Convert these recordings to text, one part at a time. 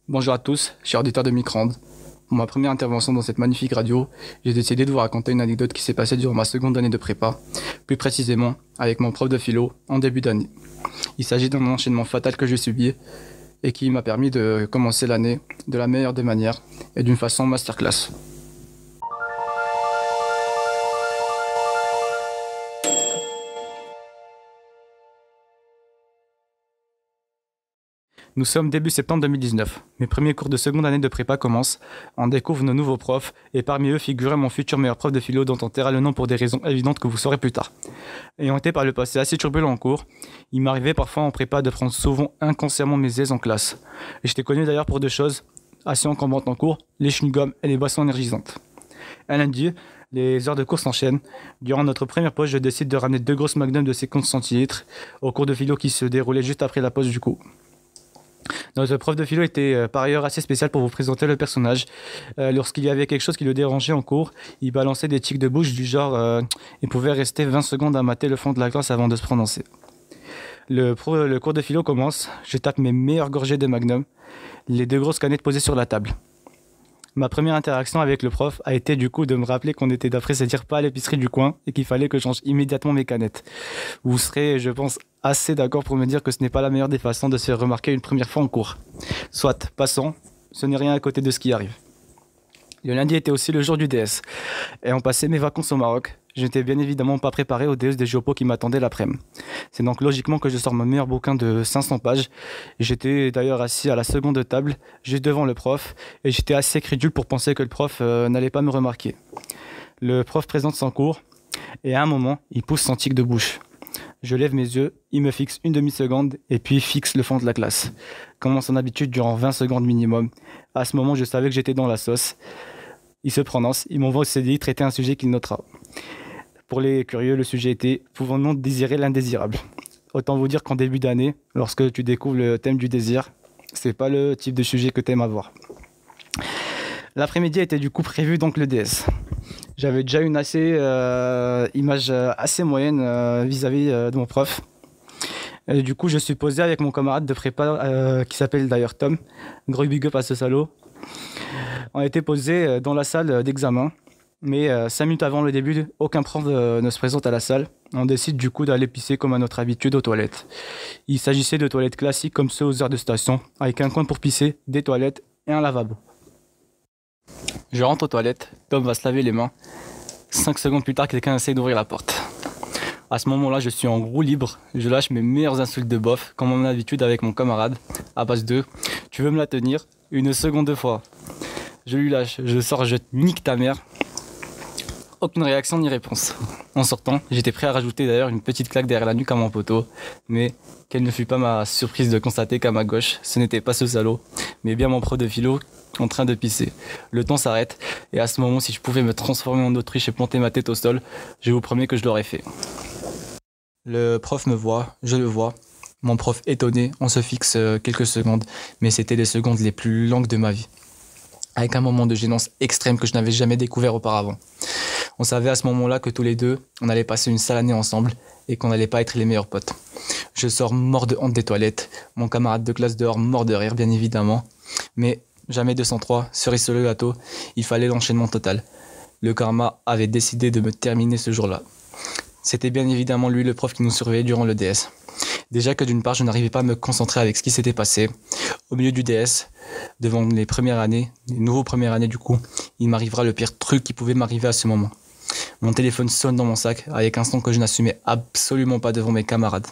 Bonjour à tous, chers auditeurs de Micro-ondes. Pour ma première intervention dans cette magnifique radio, j'ai décidé de vous raconter une anecdote qui s'est passée durant ma seconde année de prépa, plus précisément avec mon prof de philo en début d'année. Il s'agit d'un enchaînement fatal que j'ai subi et qui m'a permis de commencer l'année de la meilleure des manières et d'une façon masterclass. Nous sommes début septembre 2019. Mes premiers cours de seconde année de prépa commencent. On découvre nos nouveaux profs et parmi eux figurait mon futur meilleur prof de philo dont on taira le nom pour des raisons évidentes que vous saurez plus tard. Ayant été par le passé assez turbulent en cours, il m'arrivait parfois en prépa de prendre souvent inconsciemment mes aises en classe. Et j'étais connu d'ailleurs pour deux choses assez encombantes en cours, les chewing-gums et les boissons énergisantes. Un lundi, les heures de cours s'enchaînent. Durant notre première pause, je décide de ramener 2 grosses magnums de 50 centilitres au cours de philo qui se déroulait juste après la pause du coup. Notre prof de philo était par ailleurs assez spécial pour vous présenter le personnage. Lorsqu'il y avait quelque chose qui le dérangeait en cours, il balançait des tics de bouche du genre il pouvait rester 20 secondes à mater le fond de la classe avant de se prononcer. Le cours de philo commence, je tape mes meilleures gorgées de Magnum, les 2 grosses canettes posées sur la table. Ma première interaction avec le prof a été du coup de me rappeler qu'on était d'après se dire pas à l'épicerie du coin et qu'il fallait que je change immédiatement mes canettes. Vous serez, je pense, assez d'accord pour me dire que ce n'est pas la meilleure des façons de se faire remarquer une première fois en cours. Soit, passons, ce n'est rien à côté de ce qui arrive. Le lundi était aussi le jour du DS. Et on passait mes vacances au Maroc. Je n'étais bien évidemment pas préparé au DS des Géopos qui m'attendaient l'après-midi. C'est donc logiquement que je sors mon meilleur bouquin de 500 pages. J'étais d'ailleurs assis à la seconde table, juste devant le prof, et j'étais assez crédule pour penser que le prof n'allait pas me remarquer. Le prof présente son cours, et à un moment, il pousse son tic de bouche. Je lève mes yeux, il me fixe une demi-seconde, et puis fixe le fond de la classe. Comme en son habitude, durant 20 secondes minimum. À ce moment, je savais que j'étais dans la sauce. Il se prononce, il m'envoie au CDI traiter un sujet qu'il notera. Pour les curieux, le sujet était « Pouvons-nous désirer l'indésirable ?» Autant vous dire qu'en début d'année, lorsque tu découvres le thème du désir, c'est pas le type de sujet que tu aimes avoir. L'après-midi était du coup prévu donc le DS. J'avais déjà une image assez moyenne vis-à-vis de mon prof. Et du coup, je suis posé avec mon camarade de prépa qui s'appelle d'ailleurs Tom. Gros big up à ce salaud. On était posé dans la salle d'examen. Mais 5 minutes avant le début, aucun prof ne se présente à la salle. On décide du coup d'aller pisser comme à notre habitude aux toilettes. Il s'agissait de toilettes classiques comme ceux aux heures de station, avec un coin pour pisser, des toilettes et un lavabo. Je rentre aux toilettes, Tom va se laver les mains. 5 secondes plus tard, quelqu'un essaie d'ouvrir la porte. À ce moment-là, je suis en roue libre, je lâche mes meilleures insultes de bof, comme à mon habitude avec mon camarade, à base de « Tu veux me la tenir ?» Une seconde de fois. Je lui lâche, je sors, je nique ta mère. Aucune réaction ni réponse. En sortant, j'étais prêt à rajouter d'ailleurs une petite claque derrière la nuque à mon poteau, mais quelle ne fut pas ma surprise de constater qu'à ma gauche, ce n'était pas ce salaud, mais bien mon prof de philo en train de pisser. Le temps s'arrête, et à ce moment, si je pouvais me transformer en autruche et planter ma tête au sol, je vous promets que je l'aurais fait. Le prof me voit, je le vois. Mon prof étonné, on se fixe quelques secondes, mais c'était les secondes les plus longues de ma vie. Avec un moment de gênance extrême que je n'avais jamais découvert auparavant. On savait à ce moment-là que tous les deux, on allait passer une sale année ensemble et qu'on n'allait pas être les meilleurs potes. Je sors mort de honte des toilettes, mon camarade de classe dehors mort de rire bien évidemment, mais jamais 203, cerise sur le gâteau, il fallait l'enchaînement total. Le karma avait décidé de me terminer ce jour-là. C'était bien évidemment lui le prof qui nous surveillait durant le DS. Déjà que d'une part, je n'arrivais pas à me concentrer avec ce qui s'était passé. Au milieu du DS, devant les premières années, les nouveaux premières années du coup, il m'arrivera le pire truc qui pouvait m'arriver à ce moment. Mon téléphone sonne dans mon sac avec un son que je n'assumais absolument pas devant mes camarades.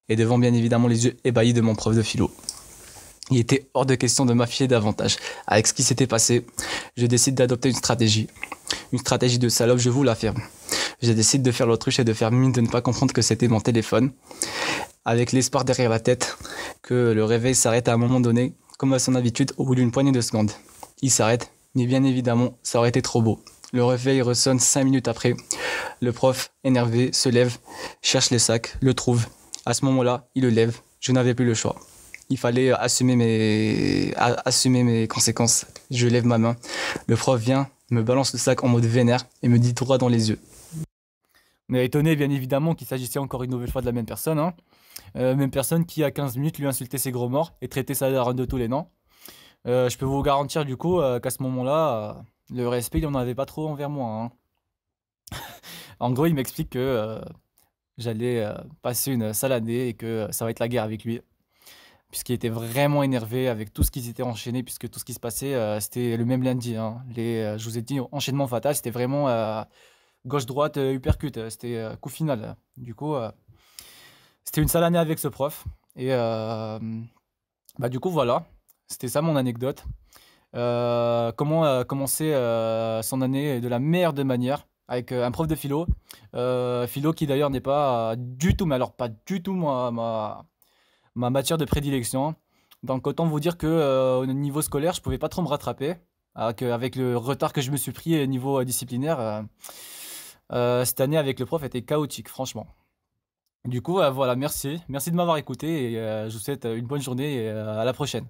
Et devant bien évidemment les yeux ébahis de mon prof de philo. Il était hors de question de m'afficher davantage. Avec ce qui s'était passé, je décide d'adopter une stratégie. Une stratégie de salope, je vous l'affirme. Je décide de faire l'autruche et de faire mine de ne pas comprendre que c'était mon téléphone. Avec l'espoir derrière la tête que le réveil s'arrête à un moment donné, comme à son habitude, au bout d'une poignée de secondes. Il s'arrête, mais bien évidemment, ça aurait été trop beau. Le réveil ressonne 5 minutes après. Le prof, énervé, se lève, cherche les sacs, le trouve. À ce moment-là, il le lève. Je n'avais plus le choix. Il fallait assumer mes conséquences. Je lève ma main. Le prof vient, me balance le sac en mode vénère et me dit droit dans les yeux. On est étonné, bien évidemment, qu'il s'agissait encore une nouvelle fois de la même personne, hein. Même personne qui, à 15 minutes, lui insultait ses gros morts et traitait sa daronne de tous les noms. Je peux vous garantir, du coup, qu'à ce moment-là, le respect, il n'en avait pas trop envers moi, hein. En gros, il m'explique que j'allais passer une sale année et que ça va être la guerre avec lui. Puisqu'il était vraiment énervé avec tout ce qui s'était enchaîné, puisque tout ce qui se passait, c'était le même lundi, hein. Je vous ai dit, enchaînement fatal, c'était vraiment gauche-droite, uppercut, c'était coup final. Du coup, c'était une sale année avec ce prof. Et bah, du coup, voilà, c'était ça mon anecdote. Comment commencer son année de la meilleure des manières avec un prof de philo. Philo qui d'ailleurs n'est pas du tout, mais alors pas du tout ma matière de prédilection. Donc autant vous dire que au niveau scolaire, je pouvais pas trop me rattraper. Avec le retard que je me suis pris au niveau disciplinaire, cette année avec le prof était chaotique, franchement. Du coup, voilà, merci. Merci de m'avoir écouté et je vous souhaite une bonne journée et à la prochaine.